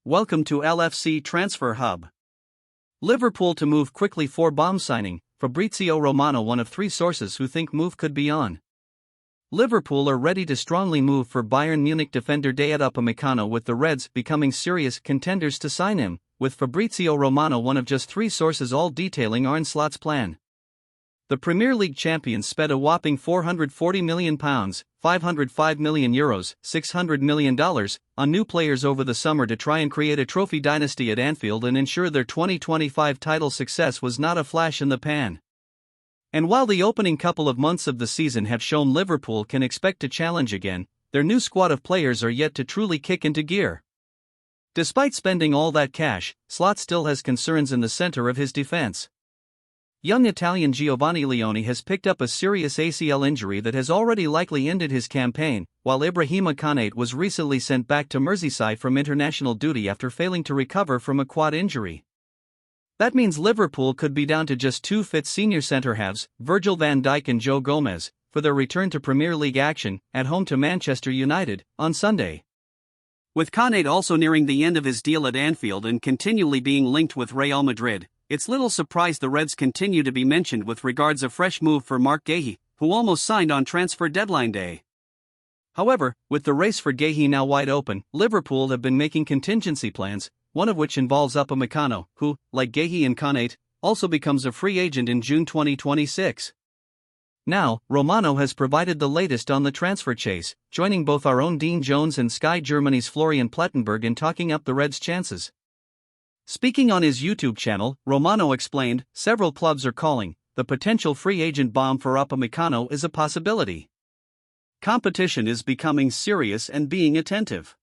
Welcome to LFC Transfer Hub. Liverpool to move quickly for bomb signing, Fabrizio Romano one of three sources who think move could be on. Liverpool are ready to strongly move for Bayern Munich defender Dayot Upamecano, with the Reds becoming serious contenders to sign him, with Fabrizio Romano one of just three sources all detailing Arne Slot's plan. The Premier League champions spent a whopping £440 million, €505 million, $600 million, on new players over the summer to try and create a trophy dynasty at Anfield and ensure their 2025 title success was not a flash in the pan. And while the opening couple of months of the season have shown Liverpool can expect to challenge again, their new squad of players are yet to truly kick into gear. Despite spending all that cash, Slot still has concerns in the center of his defense. Young Italian Giovanni Leone has picked up a serious ACL injury that has already likely ended his campaign, while Ibrahima Konate was recently sent back to Merseyside from international duty after failing to recover from a quad injury. That means Liverpool could be down to just two fit senior centre-halves, Virgil van Dijk and Joe Gomez, for their return to Premier League action, at home to Manchester United, on Sunday. With Konate also nearing the end of his deal at Anfield and continually being linked with Real Madrid, it's little surprise the Reds continue to be mentioned with regards a fresh move for Marc Guéhi, who almost signed on transfer deadline day. However, with the race for Guéhi now wide open, Liverpool have been making contingency plans, one of which involves Upamecano, who, like Guéhi and Konate, also becomes a free agent in June 2026. Now, Romano has provided the latest on the transfer chase, joining both our own Dean Jones and Sky Germany's Florian Plettenberg in talking up the Reds' chances. Speaking on his YouTube channel, Romano explained, several clubs are calling, the potential free agent bomb for Upamecano is a possibility. Competition is becoming serious and being attentive.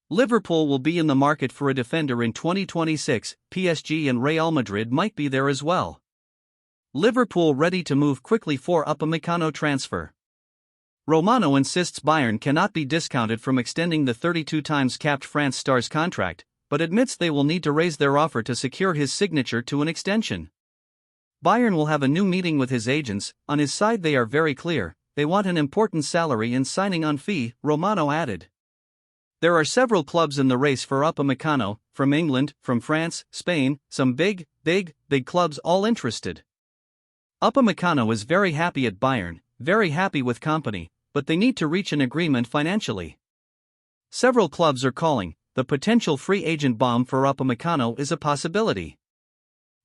Liverpool will be in the market for a defender in 2026, PSG and Real Madrid might be there as well. Liverpool ready to move quickly for Upamecano transfer. Romano insists Bayern cannot be discounted from extending the 32 times capped France star's contract, but admits they will need to raise their offer to secure his signature to an extension. Bayern will have a new meeting with his agents. On his side they are very clear, they want an important salary and signing on fee, Romano added. There are several clubs in the race for Upamecano, from England, from France, Spain, some big clubs all interested. Upamecano is very happy at Bayern, very happy with company, but they need to reach an agreement financially. Several clubs are calling. The potential free agent bomb for Upamecano is a possibility.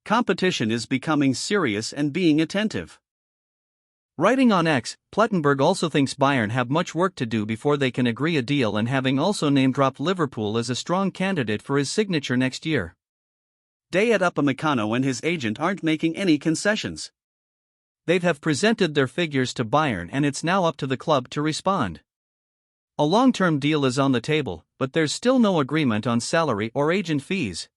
Competition is becoming serious and being attentive. Writing on X, Plettenberg also thinks Bayern have much work to do before they can agree a deal, and having also name-dropped Liverpool as a strong candidate for his signature next year. Dayot Upamecano and his agent aren't making any concessions. They have presented their figures to Bayern and it's now up to the club to respond. A long-term deal is on the table, but there's still no agreement on salary or agent fees.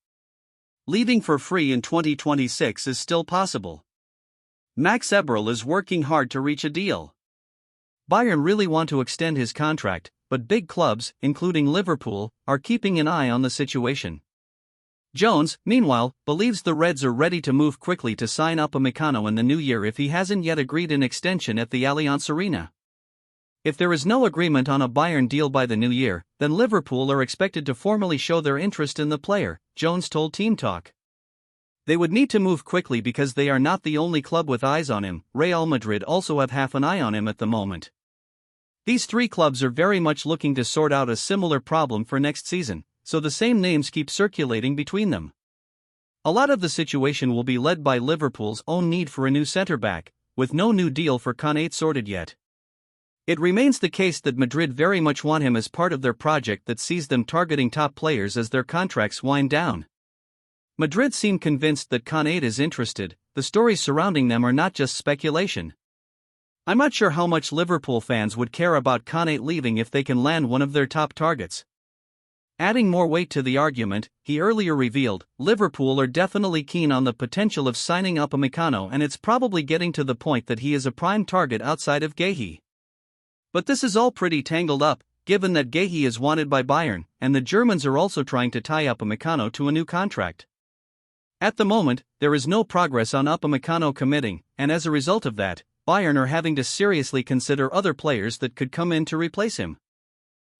Leaving for free in 2026 is still possible. Max Eberl is working hard to reach a deal. Bayern really want to extend his contract, but big clubs, including Liverpool, are keeping an eye on the situation. Jones, meanwhile, believes the Reds are ready to move quickly to sign Upamecano in the new year if he hasn't yet agreed an extension at the Allianz Arena. If there is no agreement on a Bayern deal by the new year, then Liverpool are expected to formally show their interest in the player, Jones told Team Talk. They would need to move quickly because they are not the only club with eyes on him. Real Madrid also have half an eye on him at the moment. These three clubs are very much looking to sort out a similar problem for next season, so the same names keep circulating between them. A lot of the situation will be led by Liverpool's own need for a new centre-back, with no new deal for Konate sorted yet. It remains the case that Madrid very much want him as part of their project that sees them targeting top players as their contracts wind down. Madrid seem convinced that Konate is interested. The stories surrounding them are not just speculation. I'm not sure how much Liverpool fans would care about Konate leaving if they can land one of their top targets. Adding more weight to the argument, he earlier revealed, Liverpool are definitely keen on the potential of signing Upamecano, and it's probably getting to the point that he is a prime target outside of Guéhi. But this is all pretty tangled up, given that Guéhi is wanted by Bayern, and the Germans are also trying to tie Upamecano to a new contract. At the moment, there is no progress on Upamecano committing, and as a result of that, Bayern are having to seriously consider other players that could come in to replace him.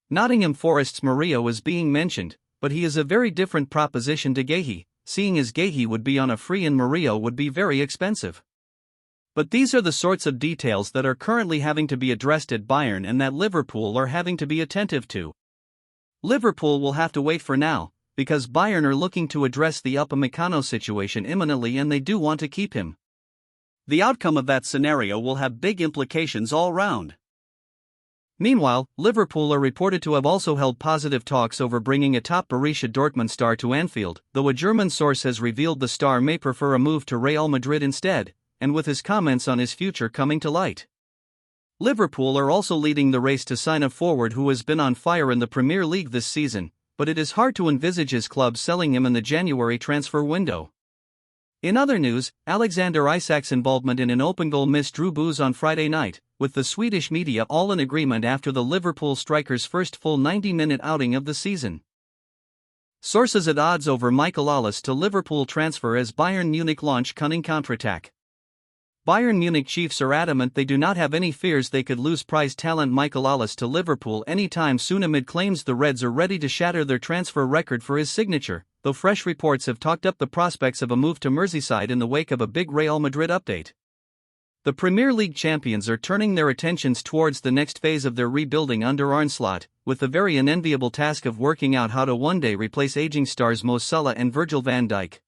Nottingham Forest's Murillo is being mentioned, but he is a very different proposition to Guehi, seeing as Guehi would be on a free and Murillo would be very expensive. But these are the sorts of details that are currently having to be addressed at Bayern and that Liverpool are having to be attentive to. Liverpool will have to wait for now, because Bayern are looking to address the Upamecano situation imminently and they do want to keep him. The outcome of that scenario will have big implications all round. Meanwhile, Liverpool are reported to have also held positive talks over bringing a top Borussia Dortmund star to Anfield, though a German source has revealed the star may prefer a move to Real Madrid instead, and with his comments on his future coming to light. Liverpool are also leading the race to sign a forward who has been on fire in the Premier League this season, but it is hard to envisage his club selling him in the January transfer window. In other news, Alexander Isak's involvement in an open goal miss drew boos on Friday night, with the Swedish media all in agreement after the Liverpool striker's first full 90-minute outing of the season. Sources at odds over Michael Ollis to Liverpool transfer as Bayern Munich launch cunning counterattack. Bayern Munich chiefs are adamant they do not have any fears they could lose prize talent Michael Ollis to Liverpool anytime soon amid claims the Reds are ready to shatter their transfer record for his signature, though fresh reports have talked up the prospects of a move to Merseyside in the wake of a big Real Madrid update. The Premier League champions are turning their attentions towards the next phase of their rebuilding under Arne Slot, with the very unenviable task of working out how to one day replace aging stars Mo Salah and Virgil van Dijk.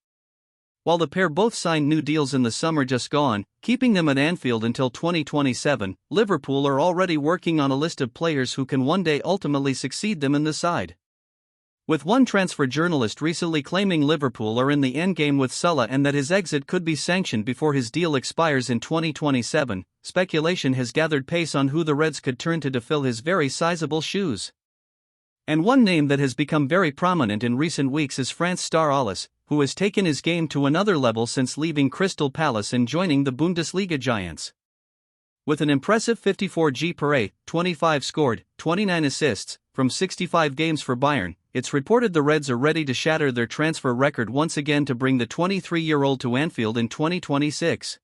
While the pair both signed new deals in the summer just gone, keeping them at Anfield until 2027, Liverpool are already working on a list of players who can one day ultimately succeed them in the side. With one transfer journalist recently claiming Liverpool are in the endgame with Salah and that his exit could be sanctioned before his deal expires in 2027, speculation has gathered pace on who the Reds could turn to fill his very sizable shoes. And one name that has become very prominent in recent weeks is France star Ollis, who has taken his game to another level since leaving Crystal Palace and joining the Bundesliga giants. With an impressive 54 goals per a, 25 scored, 29 assists, from 65 games for Bayern, it's reported the Reds are ready to shatter their transfer record once again to bring the 23-year-old to Anfield in 2026.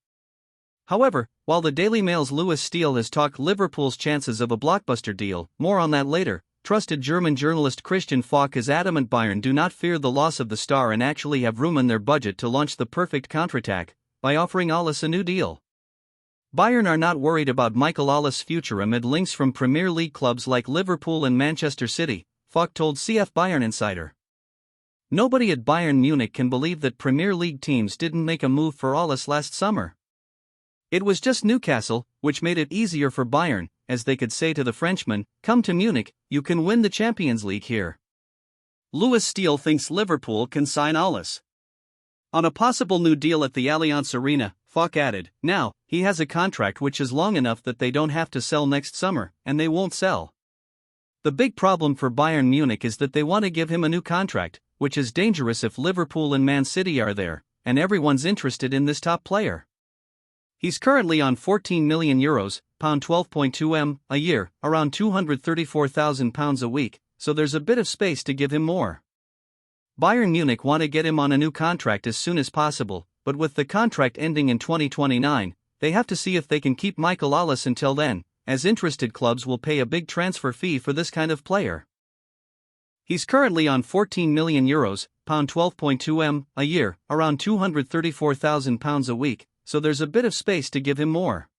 However, while the Daily Mail's Lewis Steele has talked Liverpool's chances of a blockbuster deal, more on that later, trusted German journalist Christian Falk is adamant Bayern do not fear the loss of the star and actually have room in their budget to launch the perfect counterattack, by offering Ollis a new deal. Bayern are not worried about Michael Ollis' future amid links from Premier League clubs like Liverpool and Manchester City, Falk told CF Bayern Insider. Nobody at Bayern Munich can believe that Premier League teams didn't make a move for Ollis last summer. It was just Newcastle, which made it easier for Bayern, as they could say to the Frenchman, "Come to Munich, you can win the Champions League here." Lewis Steele thinks Liverpool can sign Ollis on a possible new deal at the Allianz Arena. Falk added, "Now, he has a contract which is long enough that they don't have to sell next summer, and they won't sell. The big problem for Bayern Munich is that they want to give him a new contract, which is dangerous if Liverpool and Man City are there, and everyone's interested in this top player. He's currently on €14 million, £12.2 a year, around £234,000 a week, so there's a bit of space to give him more. Bayern Munich want to get him on a new contract as soon as possible, but with the contract ending in 2029, they have to see if they can keep Michael Ollis until then, as interested clubs will pay a big transfer fee for this kind of player. He's currently on €14 million, £12.2 a year, around £234,000 a week, so there's a bit of space to give him more.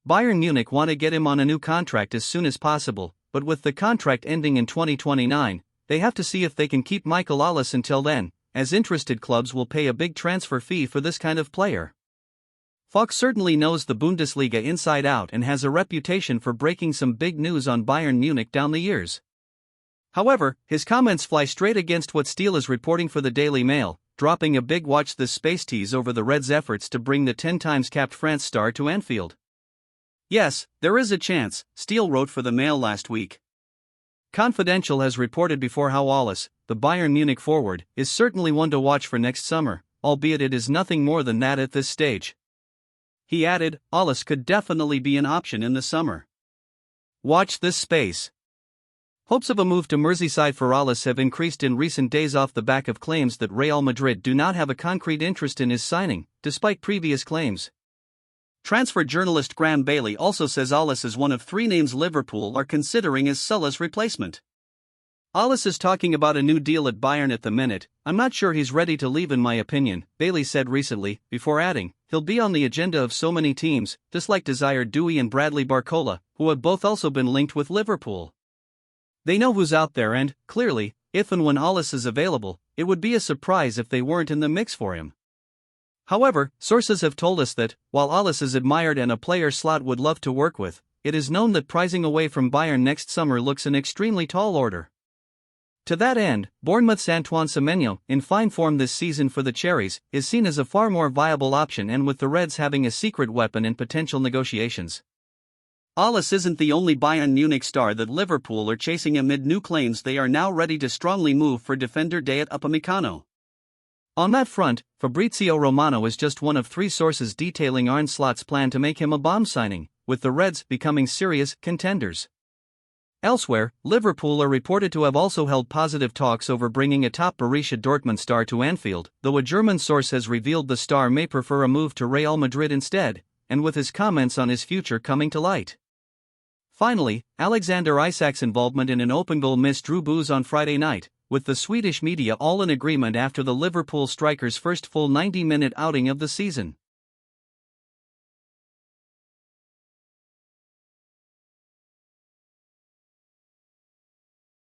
Bayern Munich want to get him on a new contract as soon as possible, but with the contract ending in 2029, they have to see if they can keep Michael Ollis until then, as interested clubs will pay a big transfer fee for this kind of player. Falk certainly knows the Bundesliga inside out and has a reputation for breaking some big news on Bayern Munich down the years. However, his comments fly straight against what Steele is reporting for the Daily Mail, dropping a big watch this space tease over the Reds' efforts to bring the 10-times capped France star to Anfield. Yes, there is a chance, Steele wrote for the Mail last week. Confidential has reported before how Ollis, the Bayern Munich forward, is certainly one to watch for next summer, albeit it is nothing more than that at this stage. He added, Ollis could definitely be an option in the summer. Watch this space. Hopes of a move to Merseyside for Ollis have increased in recent days off the back of claims that Real Madrid do not have a concrete interest in his signing, despite previous claims. Transfer journalist Graham Bailey also says Ollis is one of three names Liverpool are considering as Salah's replacement. Alles is talking about a new deal at Bayern at the minute. I'm not sure he's ready to leave in my opinion, Bailey said recently, before adding, he'll be on the agenda of so many teams, just like desired Dewey and Bradley Barcola, who have both also been linked with Liverpool. They know who's out there and, clearly, if and when Alles is available, it would be a surprise if they weren't in the mix for him. However, sources have told us that, while Alles is admired and a player Slot would love to work with, it is known that prizing away from Bayern next summer looks an extremely tall order. To that end, Bournemouth's Antoine Semenyo, in fine form this season for the Cherries, is seen as a far more viable option, and with the Reds having a secret weapon in potential negotiations. Alles isn't the only Bayern Munich star that Liverpool are chasing amid new claims they are now ready to strongly move for defender Dayot Upamecano. On that front, Fabrizio Romano is just one of 3 sources detailing Arne Slot's plan to make him a bomb signing, with the Reds becoming serious contenders. Elsewhere, Liverpool are reported to have also held positive talks over bringing a top Borussia Dortmund star to Anfield, though a German source has revealed the star may prefer a move to Real Madrid instead, and with his comments on his future coming to light. Finally, Alexander Isak's involvement in an open goal miss drew boos on Friday night, with the Swedish media all in agreement after the Liverpool striker's first full 90-minute outing of the season.